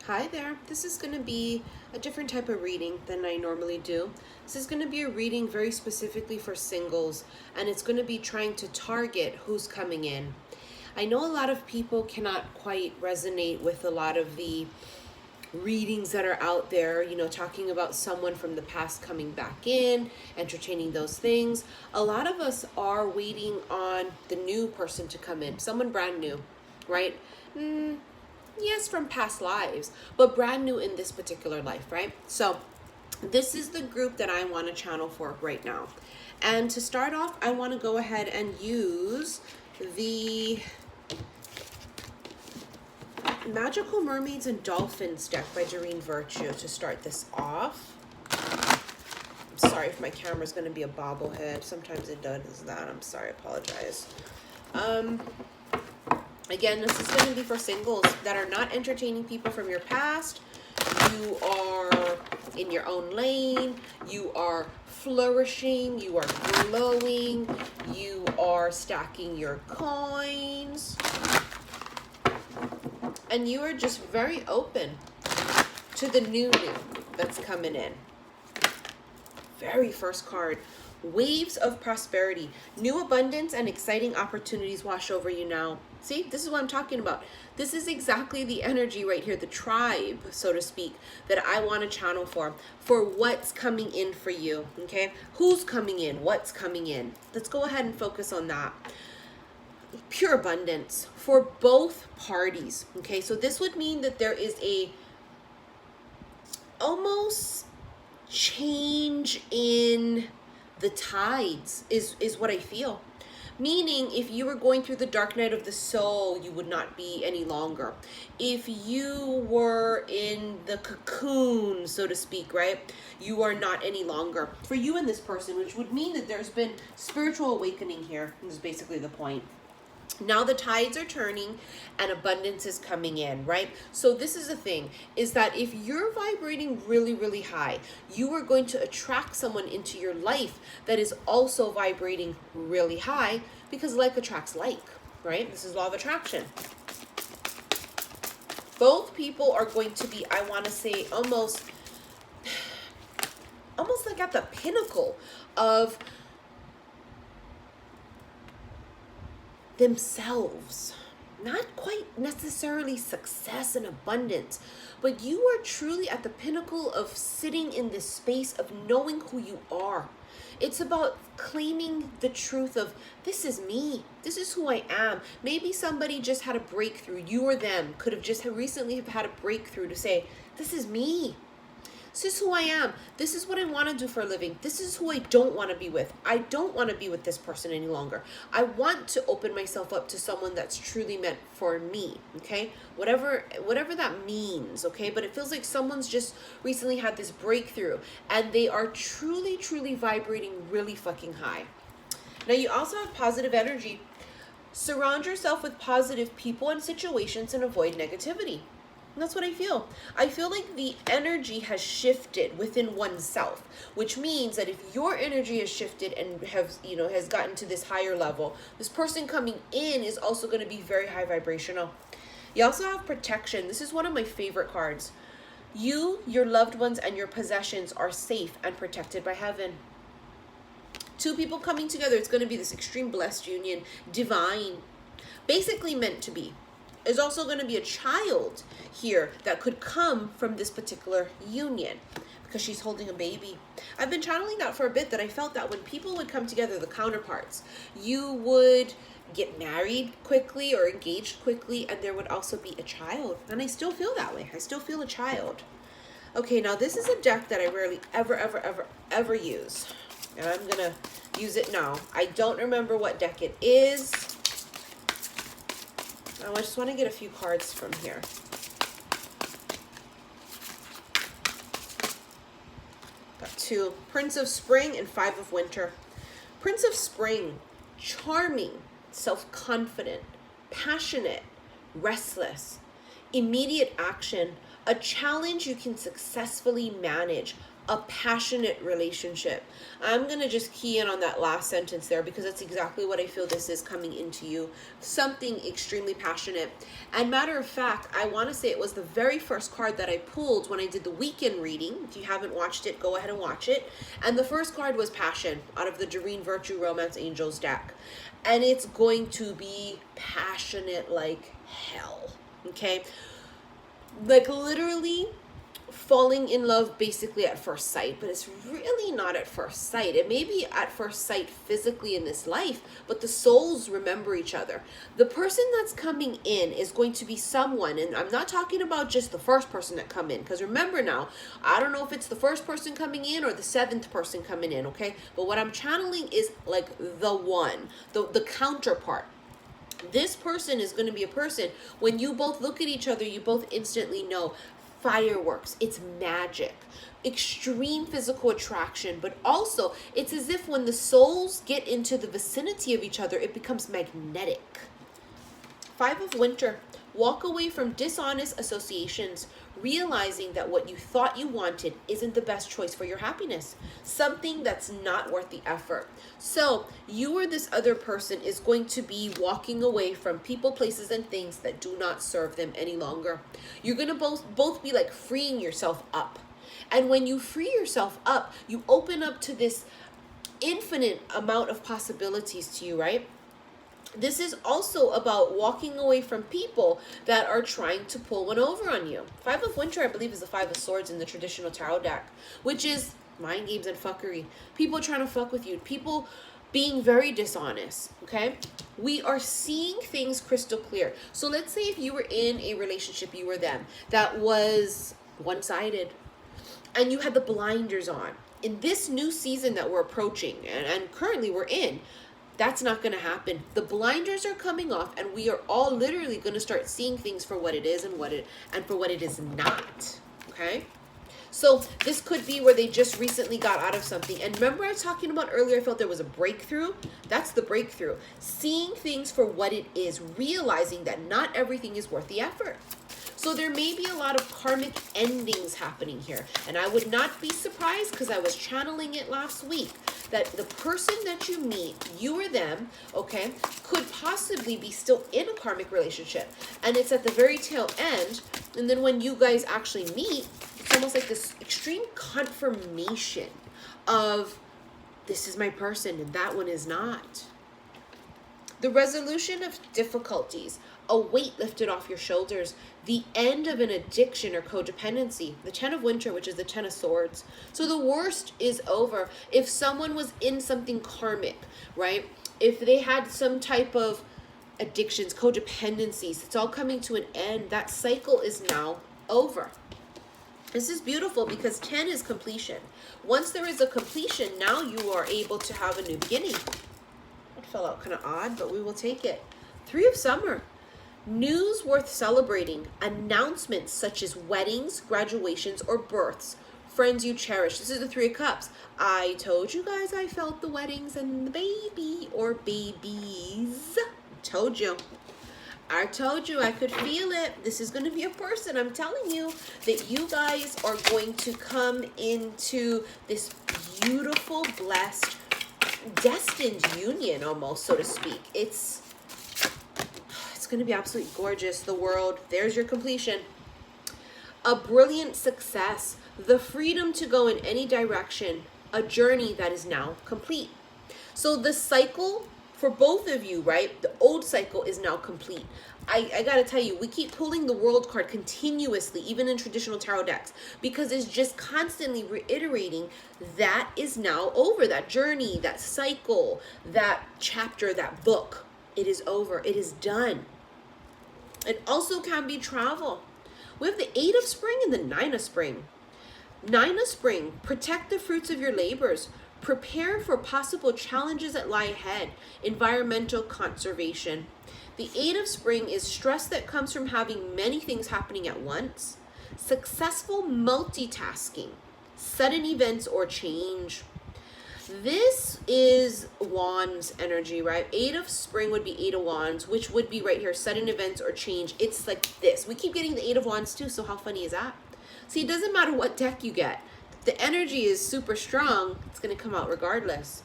Hi there. This is going to be a different type of reading than I normally do. This is going to be a reading very specifically for singles, and it's going to be trying to target who's coming in. I know a lot of people cannot quite resonate with a lot of the readings that are out there, talking about someone from the past coming back in, entertaining those things. A lot of us are waiting on the new person to come in, someone brand new, right? Yes, from past lives, but brand new in this particular life, right? So this is the group that I want to channel for right now. And to start off, I want to go ahead and use the Magical Mermaids and Dolphins deck by Doreen Virtue to start this off. I'm sorry if my camera's going to be a bobblehead. Sometimes it does that. I'm sorry. I apologize. Again, this is going to be for singles that are not entertaining people from your past. You are in your own lane. You are flourishing. You are glowing. You are stacking your coins. And you are just very open to the new that's coming in. Very first card. Waves of prosperity. New abundance and exciting opportunities wash over you now. See, this is what I'm talking about. This is exactly the energy right here, the tribe, so to speak, that I want to channel for what's coming in for you, okay? Who's coming in? What's coming in? Let's go ahead and focus on that. Pure abundance for both parties, okay? So this would mean that there is a almost change in the tides is what I feel. Meaning, if you were going through the dark night of the soul, you would not be any longer. If you were in the cocoon, so to speak, right? You are not any longer. For you and this person, which would mean that there's been spiritual awakening here, is basically the point. Now the tides are turning and abundance is coming in, right? So this is the thing, is that if you're vibrating really, really high, you are going to attract someone into your life that is also vibrating really high, because like attracts like, right? This is law of attraction. Both people are going to be, I want to say, almost like at the pinnacle of themselves. Not quite necessarily success and abundance, but you are truly at the pinnacle of sitting in this space of knowing who you are. It's about claiming the truth of, this is me. This is who I am. Maybe somebody just had a breakthrough. You or them could have just recently have had a breakthrough to say, this is me. This is who I am. This is what I want to do for a living. This is who I don't want to be with. I don't want to be with this person any longer. I want to open myself up to someone that's truly meant for me, okay? Whatever that means, okay? But it feels like someone's just recently had this breakthrough and they are truly, truly vibrating really fucking high. Now you also have positive energy. Surround yourself with positive people and situations and avoid negativity. And that's what I feel. I feel like the energy has shifted within oneself, which means that if your energy has shifted and has gotten to this higher level, this person coming in is also going to be very high vibrational. You also have protection. This is one of my favorite cards. You, your loved ones, and your possessions are safe and protected by heaven. Two people coming together, it's going to be this extreme blessed union, divine, basically meant to be. There's also going to be a child here that could come from this particular union because she's holding a baby. I've been channeling that for a bit, that I felt that when people would come together, the counterparts, you would get married quickly or engaged quickly, and there would also be a child. And I still feel that way. I still feel a child. Okay, now this is a deck that I rarely ever use. And I'm going to use it now. I don't remember what deck it is. I just want to get a few cards from here. Got two. Prince of Spring and Five of Winter. Prince of Spring, charming, self-confident, passionate, restless, immediate action, a challenge you can successfully manage, a passionate relationship. I'm going to just key in on that last sentence there because that's exactly what I feel this is coming into you. Something extremely passionate. And matter of fact, I want to say it was the very first card that I pulled when I did the weekend reading. If you haven't watched it, go ahead and watch it. And the first card was Passion out of the Doreen Virtue Romance Angels deck. And it's going to be passionate like hell. Okay? Like literally falling in love basically at first sight, but it's really not at first sight. It may be at first sight physically in this life, but the souls remember each other. The person that's coming in is going to be someone, and I'm not talking about just the first person that come in, because remember now, I don't know if it's the first person coming in or the seventh person coming in, okay? But what I'm channeling is like the one, the counterpart. This person is going to be a person, when you both look at each other, you both instantly know. Fireworks, it's magic, extreme physical attraction, but also it's as if when the souls get into the vicinity of each other, it becomes magnetic. 5 of Winter, walk away from dishonest associations, realizing that what you thought you wanted isn't the best choice for your happiness, something that's not worth the effort. So you or this other person is going to be walking away from people, places, and things that do not serve them any longer. You're going to both be like freeing yourself up. And when you free yourself up, you open up to this infinite amount of possibilities to you, right? This is also about walking away from people that are trying to pull one over on you. 5 of Winter, I believe, is the 5 of Swords in the traditional tarot deck, which is mind games and fuckery. People trying to fuck with you. People being very dishonest, okay? We are seeing things crystal clear. So let's say if you were in a relationship, you were them, that was one-sided, and you had the blinders on. In this new season that we're approaching, and currently we're in, that's not going to happen. The blinders are coming off, and we are all literally going to start seeing things for what it is and for what it is not. Okay? So this could be where they just recently got out of something. And remember I was talking about earlier, I felt there was a breakthrough. That's the breakthrough. Seeing things for what it is, realizing that not everything is worth the effort. So there may be a lot of karmic endings happening here. And I would not be surprised, because I was channeling it last week, that the person that you meet, you or them, okay, could possibly be still in a karmic relationship. And it's at the very tail end. And then when you guys actually meet, it's almost like this extreme confirmation of this is my person and that one is not. The resolution of difficulties, a weight lifted off your shoulders, the end of an addiction or codependency, the 10 of Winter, which is the 10 of Swords. So the worst is over. If someone was in something karmic, right? If they had some type of addictions, codependencies, it's all coming to an end. That cycle is now over. This is beautiful because 10 is completion. Once there is a completion, now you are able to have a new beginning. It fell out kind of odd, but we will take it. 3 of Summer. News worth celebrating. Announcements such as weddings, graduations, or births. Friends you cherish. This is the 3 of Cups. I told you guys I felt the weddings and the baby or babies. Told you. I told you I could feel it. This is going to be a person. I'm telling you that you guys are going to come into this beautiful, blessed, destined union almost, so to speak. It's going to be absolutely gorgeous. The world, there's your completion. A brilliant success, the freedom to go in any direction, a journey that is now complete. So the cycle for both of you, right? The old cycle is now complete. I got to tell you, we keep pulling the World card continuously, even in traditional tarot decks, because it's just constantly reiterating that is now over. That journey, that cycle, that chapter, that book, it is over. It is done. It also can be travel. We have the 8 of Spring and the 9 of Spring. 9 of Spring, protect the fruits of your labors. Prepare for possible challenges that lie ahead. Environmental conservation. The 8 of Spring is stress that comes from having many things happening at once. Successful multitasking. Sudden events or change. This is Wands energy, right? 8 of Spring would be 8 of Wands, which would be right here, sudden events or change. It's like this. We keep getting the 8 of Wands too, so how funny is that? See, it doesn't matter what deck you get. the energy is super strong, it's going to come out regardless.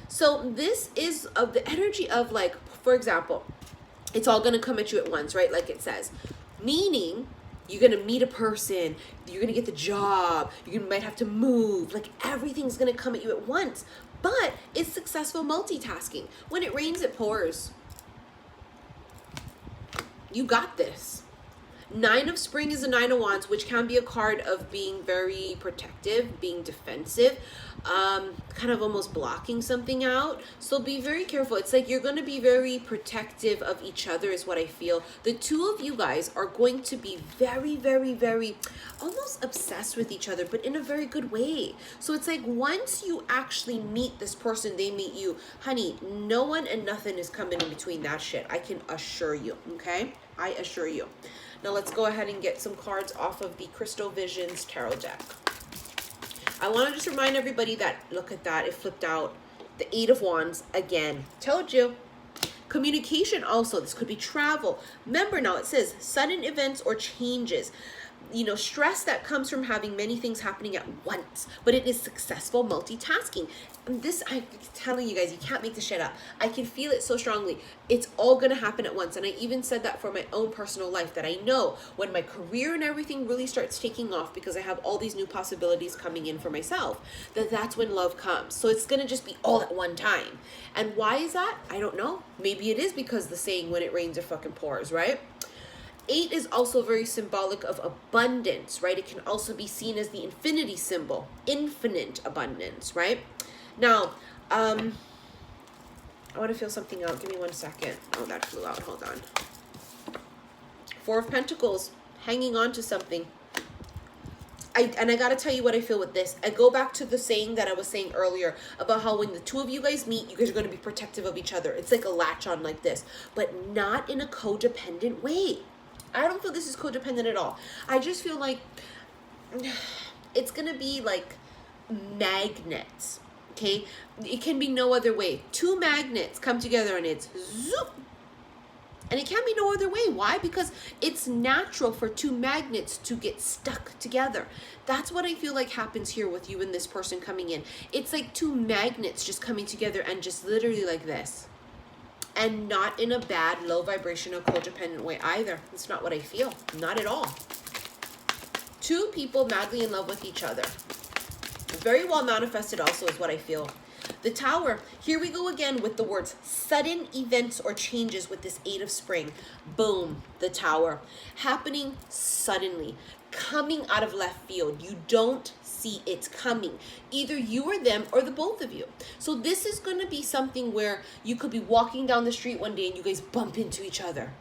So this is of the energy of, like, for example, it's all going to come at you at once, right? Like it says, meaning you're going to meet a person, you're going to get the job, you might have to move, like everything's going to come at you at once. But it's successful multitasking. When it rains, it pours. You got this. Nine of Spring is a Nine of Wands, which can be a card of being very protective, being defensive, kind of almost blocking something out. So be very careful. It's like you're going to be very protective of each other is what I feel. The two of you guys are going to be very, very, very almost obsessed with each other, but in a very good way. So it's like once you actually meet this person, they meet you, honey, no one and nothing is coming in between that shit. I can assure you, okay? I assure you. Now let's go ahead and get some cards off of the Crystal Visions Tarot deck. I want to just remind everybody that, look at that, it flipped out. The Eight of Wands again. Told you. Communication also, this could be travel. Remember now it says sudden events or changes. You know, stress that comes from having many things happening at once, but it is successful multitasking. And this, I'm telling you guys, you can't make this shit up. I can feel it so strongly. It's all going to happen at once. And I even said that for my own personal life, that I know when my career and everything really starts taking off, because I have all these new possibilities coming in for myself, that's when love comes. So it's going to just be all at one time. And why is that? I don't know. Maybe it is because the saying, when it rains, it fucking pours, right? 8 is also very symbolic of abundance, right? It can also be seen as the infinity symbol, infinite abundance, right? Now, I want to feel something out. Give me 1 second. Oh, that flew out. Hold on. 4 of Pentacles, hanging on to something. And I got to tell you what I feel with this. I go back to the saying that I was saying earlier about how when the two of you guys meet, you guys are going to be protective of each other. It's like a latch on like this, but not in a codependent way. I don't feel this is codependent at all. I just feel like it's going to be like magnets, okay? It can be no other way. Two magnets come together and it's zoop. And it can't be no other way. Why? Because it's natural for two magnets to get stuck together. That's what I feel like happens here with you and this person coming in. It's like two magnets just coming together and just literally like this. And not in a bad, low vibrational, codependent way either. It's not what I feel. Not at all. Two people madly in love with each other. Very well manifested also is what I feel. The Tower. Here we go again with the words sudden events or changes with this 8 of Spring. Boom. The Tower. Happening suddenly. Coming out of left field. You don't see it coming. Either you or them or the both of you. So this is going to be something where you could be walking down the street one day and you guys bump into each other.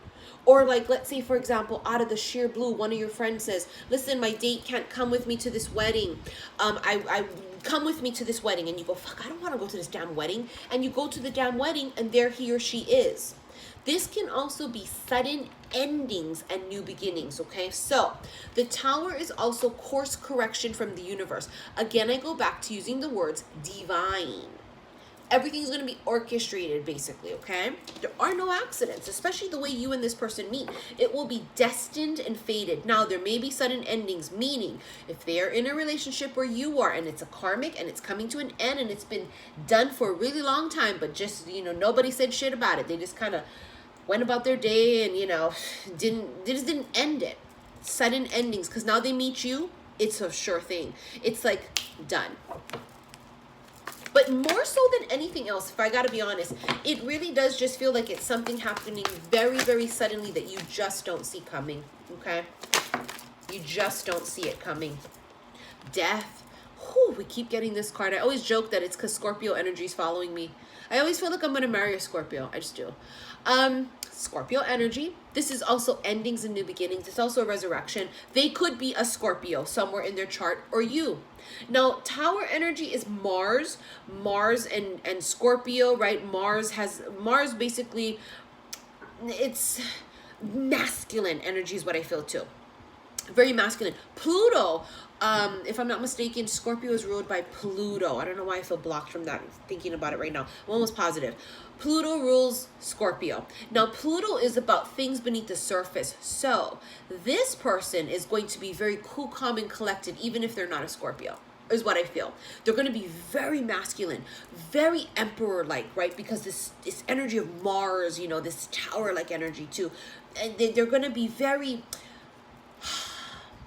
Or like, let's say, for example, out of the sheer blue, one of your friends says, listen, my date can't come with me to this wedding. I come with me to this wedding. And you go, fuck, I don't want to go to this damn wedding. And you go to the damn wedding and there he or she is. This can also be sudden endings and new beginnings, okay? So the Tower is also course correction from the universe. Again, I go back to using the words divine. Everything's going to be orchestrated, basically, okay? There are no accidents, especially the way you and this person meet. It will be destined and fated. Now, there may be sudden endings, meaning if they are in a relationship where you are and it's a karmic and it's coming to an end and it's been done for a really long time, but just, you know, nobody said shit about it. They just kind of went about their day and, you know, didn't end it. Sudden endings, because now they meet you, it's a sure thing. It's like done. But more so than anything else, if I got to be honest, it really does just feel like it's something happening very, very suddenly that you just don't see coming, okay? You just don't see it coming. Death. Whew, we keep getting this card. I always joke that it's because Scorpio energy is following me. I always feel like I'm going to marry a Scorpio. I just do. Scorpio energy. This is also endings and new beginnings. It's also a resurrection. They could be a Scorpio somewhere in their chart or you. Now, Tower energy is Mars and Scorpio, right? Mars basically, it's masculine energy is what I feel too. Very masculine. Pluto, if I'm not mistaken, Scorpio is ruled by Pluto. I don't know why I feel blocked from that, thinking about it right now. I'm almost positive. Pluto rules Scorpio. Now, Pluto is about things beneath the surface. So, this person is going to be very cool, calm, and collected, even if they're not a Scorpio. is what I feel. They're going to be very masculine, very emperor-like, right? Because this energy of Mars, you know, this tower-like energy too. And they're going to be very,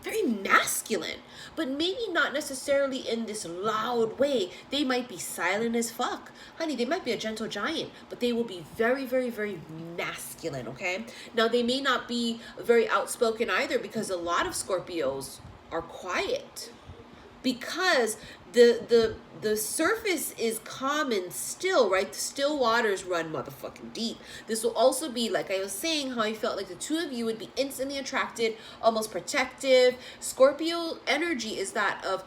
very masculine, but maybe not necessarily in this loud way. They might be silent as fuck. Honey, they might be a gentle giant, but they will be very, very, very masculine, okay? Now, they may not be very outspoken either, because a lot of Scorpios are quiet, because the surface is calm and still, right? The still waters run motherfucking deep. This will also be, like I was saying, how I felt like the two of you would be instantly attracted, almost protective. Scorpio energy is that of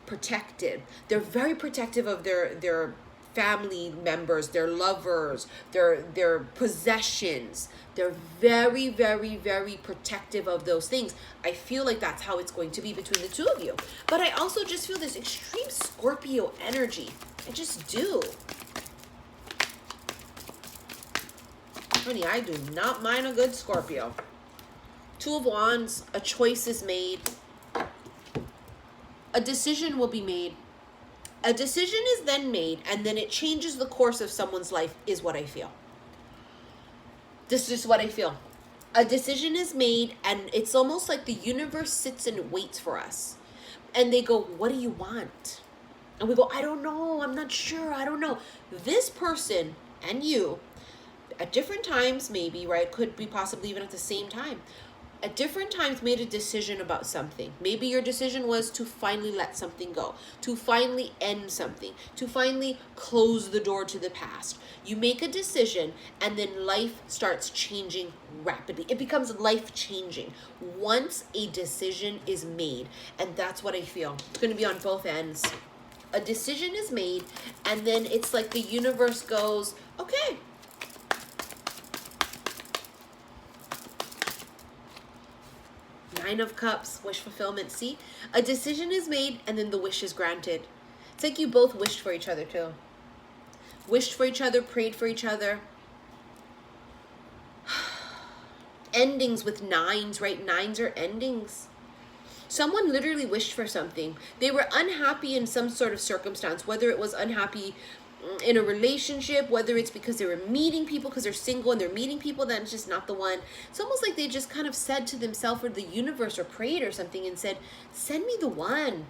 protected. They're very protective of their family members, their lovers, their possessions. They're very, very, very protective of those things. I feel like that's how it's going to be between the two of you. But I also just feel this extreme Scorpio energy. I just do. Honey, I do not mind a good Scorpio. Two of Wands, a choice is made. A decision will be made. A decision is then made, and then it changes the course of someone's life, is what I feel. This is what I feel. A decision is made, and it's almost like the universe sits and waits for us. And they go, what do you want? And we go, I don't know. I'm not sure. I don't know. This person and you, at different times maybe, right? Could be possibly even at the same time. At different times made a decision about something. Maybe your decision was to finally let something go, to finally end something, to finally close the door to the past. You make a decision, and then life starts changing rapidly. It becomes life-changing once a decision is made. And that's what I feel. It's going to be on both ends. A decision is made, and then it's like the universe goes, okay, Nine of Cups, wish fulfillment. See, a decision is made, and then the wish is granted. It's like you both wished for each other too. Wished for each other, prayed for each other. Endings with nines, right? Nines are endings. Someone literally wished for something. They were unhappy in some sort of circumstance, whether it was unhappy in a relationship, whether it's because they were meeting people because they're single and they're meeting people that's just not the one. It's almost like they just kind of said to themselves or the universe or prayed or something and said, send me the one.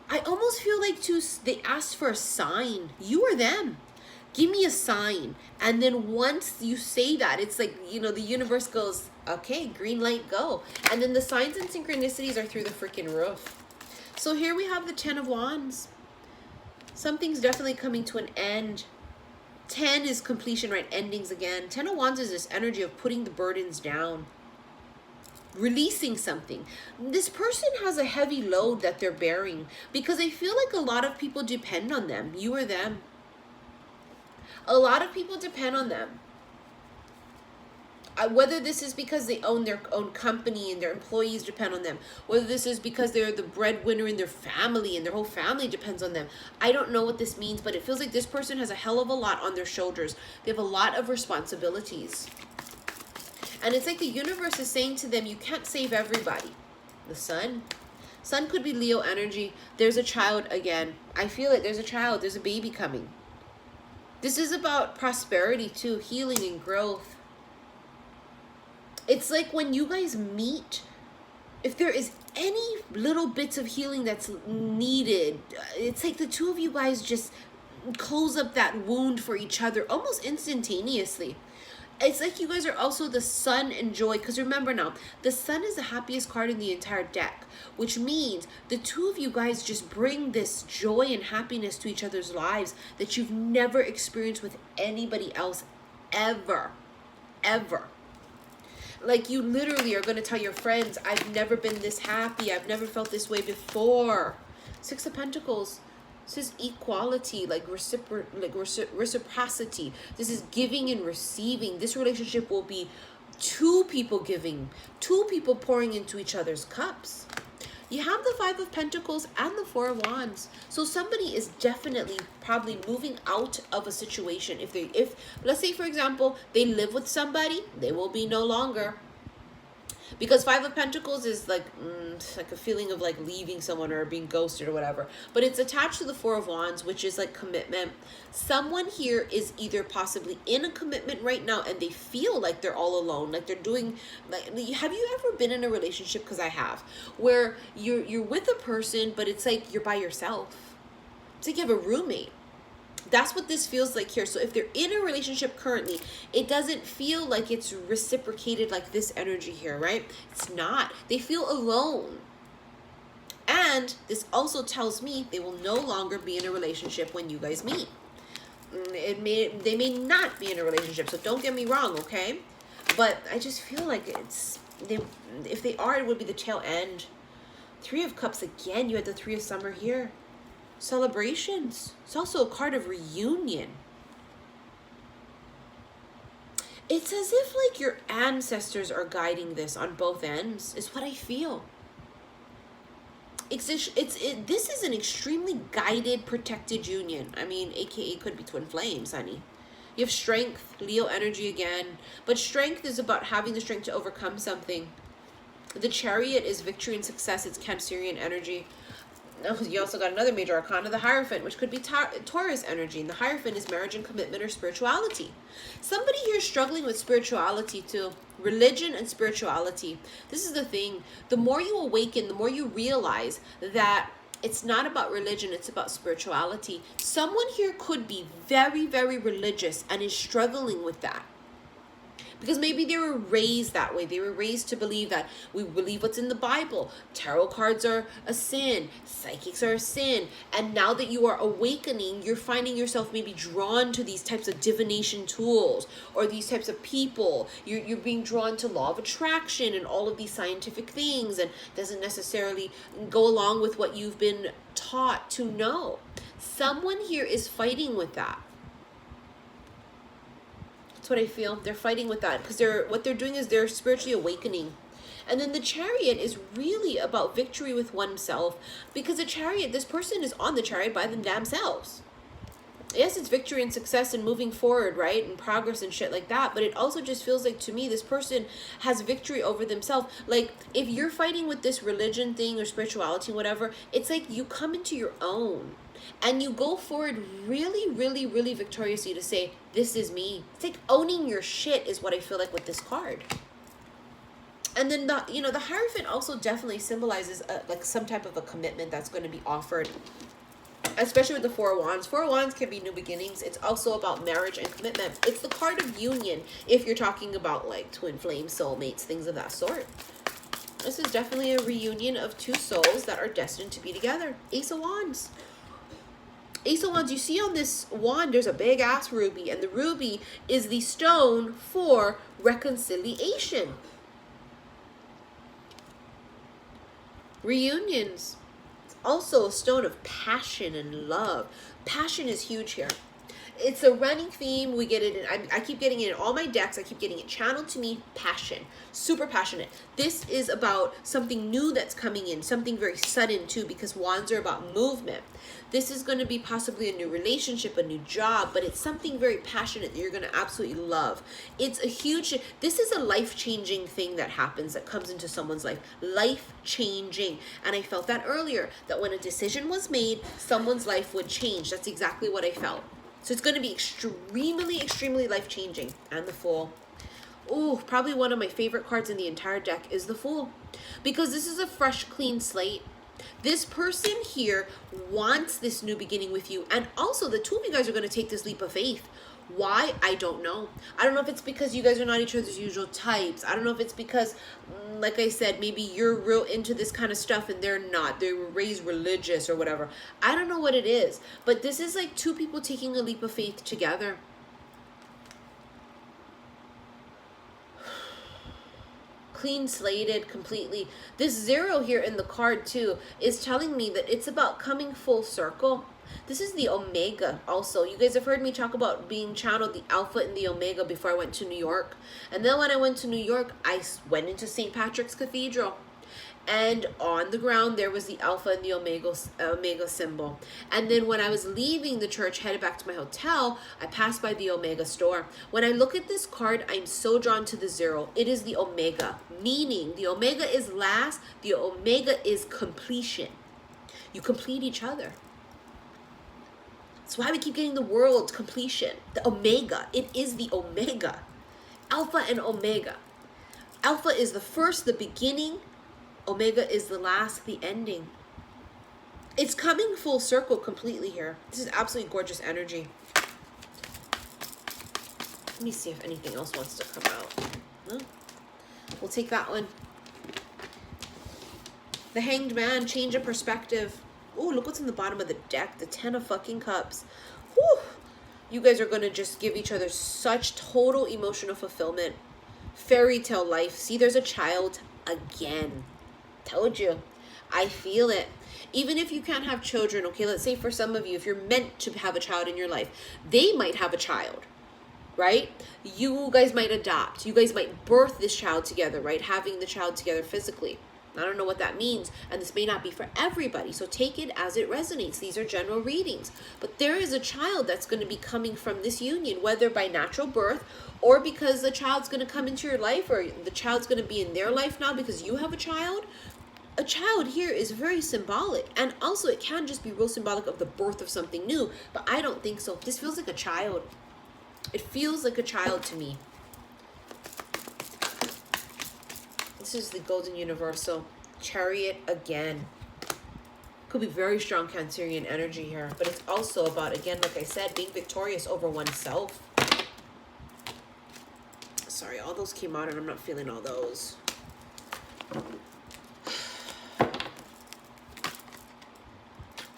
I almost feel like they asked for a sign. You or them. Give me a sign. And then once you say that, it's like, you know, the universe goes, okay, green light, go. And then the signs and synchronicities are through the freaking roof. So here we have the 10 of Wands. Something's definitely coming to an end. 10 is completion, right? Endings again. 10 of Wands is this energy of putting the burdens down. Releasing something. This person has a heavy load that they're bearing because I feel like a lot of people depend on them. You or them. A lot of people depend on them. Whether this is because they own their own company and their employees depend on them, whether this is because they're the breadwinner in their family and their whole family depends on them. I don't know what this means, but it feels like this person has a hell of a lot on their shoulders. They have a lot of responsibilities. And it's like the universe is saying to them, you can't save everybody. The sun. Sun could be Leo energy. There's a child again. I feel it. There's a child. There's a baby coming. This is about prosperity too, healing and growth. It's like when you guys meet, if there is any little bits of healing that's needed, it's like the two of you guys just close up that wound for each other almost instantaneously. It's like you guys are also the sun and joy, because remember now, the sun is the happiest card in the entire deck, which means the two of you guys just bring this joy and happiness to each other's lives that you've never experienced with anybody else ever. Like you literally are going to tell your friends, I've never been this happy. I've never felt this way before. Six of Pentacles. This is equality, like reciprocity. This is giving and receiving. This relationship will be two people giving, two people pouring into each other's cups. You have the Five of Pentacles and the Four of Wands. So somebody is definitely probably moving out of a situation. If let's say, for example, they live with somebody, they will be no longer. Because Five of Pentacles is like, it's like a feeling of like leaving someone or being ghosted or whatever. But it's attached to the Four of Wands, which is like commitment. Someone here is either possibly in a commitment right now and they feel like they're all alone. Like they're doing, like, have you ever been in a relationship, because I have, where you're with a person, but it's like you're by yourself. It's like you have a roommate. That's what this feels like here. So if they're in a relationship currently, it doesn't feel like it's reciprocated like this energy here, right? It's not. They feel alone. And this also tells me they will no longer be in a relationship when you guys meet. They may not be in a relationship, so don't get me wrong, okay? But I just feel like if they are, it would be the tail end. Three of Cups again. You had the Three of Summer here. Celebrations. It's also a card of reunion. It's as if like your ancestors are guiding this on both ends, is what I feel. This is an extremely guided, protected union. I mean, aka could be twin flames, honey. You have strength, Leo energy again. But strength is about having the strength to overcome something. The Chariot is victory and success. It's Cancerian energy. You also got another major arcana, the Hierophant, which could be Taurus energy. And the Hierophant is marriage and commitment or spirituality. Somebody here is struggling with spirituality too. Religion and spirituality. This is the thing. The more you awaken, the more you realize that it's not about religion, it's about spirituality. Someone here could be very, very religious and is struggling with that. Because maybe they were raised that way. They were raised to believe that we believe what's in the Bible. Tarot cards are a sin. Psychics are a sin. And now that you are awakening, you're finding yourself maybe drawn to these types of divination tools or these types of people. You're being drawn to law of attraction and all of these scientific things, and doesn't necessarily go along with what you've been taught to know. Someone here is fighting with that. That's what I feel. They're fighting with that because what they're doing is they're spiritually awakening. And then the Chariot is really about victory with oneself, because the Chariot, this person is on the Chariot by them damn selves. Yes, it's victory and success and moving forward, right? And progress and shit like that. But it also just feels like, to me, this person has victory over themselves. Like, if you're fighting with this religion thing or spirituality, whatever, it's like you come into your own. And you go forward really, really, really victoriously to say, this is me. It's like owning your shit is what I feel like with this card. And then, the Hierophant also definitely symbolizes like some type of a commitment that's going to be offered. Especially with the Four of Wands. Four of Wands can be new beginnings. It's also about marriage and commitment. It's the card of union if you're talking about like twin flame, soulmates, things of that sort. This is definitely a reunion of two souls that are destined to be together. Ace of Wands. Ace of Wands, you see on this wand, there's a big ass ruby, and the ruby is the stone for reconciliation. Reunions. It's also a stone of passion and love. Passion is huge here. It's a running theme. We get it in, I keep getting it in all my decks. I keep getting it channeled to me. Passion. Super passionate. This is about something new that's coming in. Something very sudden too, because wands are about movement. This is going to be possibly a new relationship, a new job, but it's something very passionate that you're going to absolutely love. It's a huge, this is a life-changing thing that happens, that comes into someone's life. Life-changing. And I felt that earlier, that when a decision was made, someone's life would change. That's exactly what I felt. So it's going to be extremely, extremely life-changing. And the Fool. Ooh, probably one of my favorite cards in the entire deck is the Fool. Because this is a fresh, clean slate. This person here wants this new beginning with you. And also, the two of you guys are going to take this leap of faith. Why? I don't know. I don't know if it's because you guys are not each other's usual types. I don't know if it's because, like I said, maybe you're real into this kind of stuff and they're not. They were raised religious or whatever. I don't know what it is. But this is like two people taking a leap of faith together. Clean slated completely. This 0 here in the card too is telling me that it's about coming full circle. This is the Omega also. You guys have heard me talk about being channeled the Alpha and the Omega before I went to New York. And then when I went to New York, I went into St. Patrick's Cathedral. And on the ground there was the Alpha and the Omega symbol. And then when I was leaving the church, headed back to my hotel, I passed by the Omega store. When I look at this card, I'm so drawn to the 0. It is the Omega, meaning the Omega is last, the Omega is completion. You complete each other. That's why we keep getting the world completion. The Omega, it is the Omega. Alpha and Omega. Alpha is the first, the beginning. Omega is the last, the ending. It's coming full circle completely here. This is absolutely gorgeous energy. Let me see if anything else wants to come out. No? We'll take that one. The Hanged Man, change of perspective. Oh, look what's in the bottom of the deck. The 10 of fucking cups. Whew. You guys are going to just give each other such total emotional fulfillment. Fairy tale life. See, there's a child again. Told you. I feel it. Even if you can't have children, okay, let's say for some of you, if you're meant to have a child in your life, they might have a child, right? You guys might adopt. You guys might birth this child together, right? Having the child together physically. I don't know what that means, and this may not be for everybody, so take it as it resonates. These are general readings. But there is a child that's going to be coming from this union, whether by natural birth or because the child's going to come into your life, or the child's going to be in their life now because you have a child. A child here is very symbolic, and also it can just be real symbolic of the birth of something new, but I don't think so. This feels like a child. It feels like a child to me. This is the Golden Universal. Chariot again. Could be very strong Cancerian energy here, but it's also about, again, like I said, being victorious over oneself. Sorry, all those came out and I'm not feeling all those.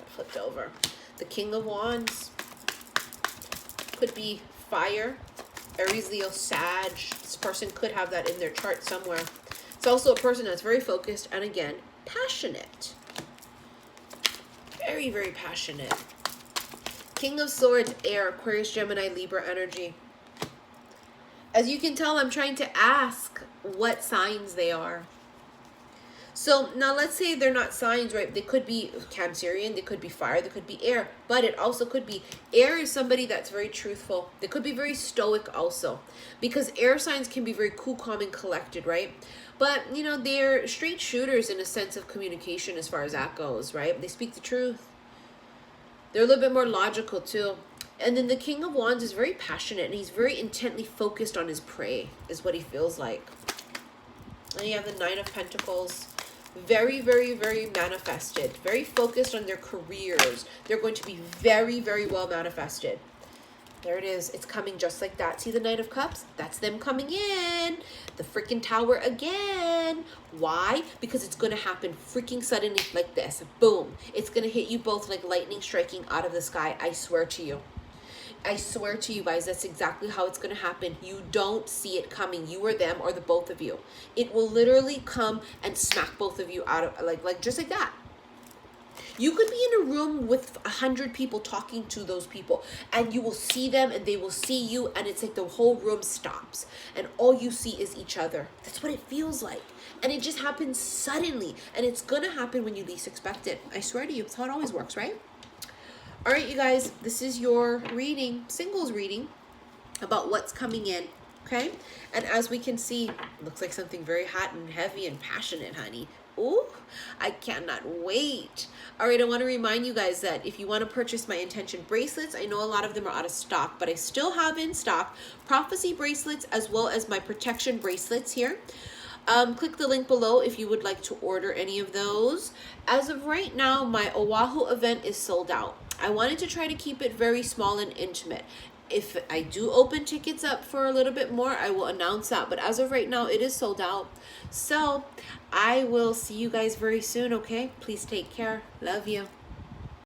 Flipped over. The King of Wands. Could be fire. Aries, Leo, Sag. This person could have that in their chart somewhere. It's also a person that's very focused and, again, passionate. Very, very passionate. King of Swords, air, Aquarius, Gemini, Libra energy. As you can tell, I'm trying to ask what signs they are. So now let's say they're not signs, right? They could be Cancerian, they could be fire, they could be air, but it also could be air is somebody that's very truthful. They could be very stoic also, because air signs can be very cool, calm, and collected, right? But, you know, they're straight shooters in a sense of communication as far as that goes, right? They speak the truth. They're a little bit more logical too. And then the King of Wands is very passionate, and he's very intently focused on his prey, is what he feels like. And you have the Nine of Pentacles. Very, very, very manifested. Very focused on their careers. They're going to be very, very well manifested. There it is. It's coming just like that. See the Knight of Cups? That's them coming in. The freaking Tower again. Why? Because it's going to happen freaking suddenly like this. Boom. It's going to hit you both like lightning striking out of the sky. I swear to you. I swear to you guys, that's exactly how it's going to happen. You don't see it coming. You or them or the both of you. It will literally come and smack both of you out of like just like that. You could be in a room with 100 people talking to those people, and you will see them and they will see you, and it's like the whole room stops and all you see is each other. That's what it feels like. And it just happens suddenly, and it's going to happen when you least expect it. I swear to you, it's how it always works, right? All right, you guys, this is your reading, singles reading about what's coming in, okay? And as we can see, it looks like something very hot and heavy and passionate, honey. Ooh, I cannot wait. All right, I want to remind you guys that if you want to purchase my intention bracelets, I know a lot of them are out of stock, but I still have in stock prophecy bracelets as well as my protection bracelets here. Click the link below if you would like to order any of those. As of right now, my Oahu event is sold out. I wanted to try to keep it very small and intimate. If I do open tickets up for a little bit more, I will announce that. But as of right now, it is sold out. So I will see you guys very soon, okay? Please take care. Love you.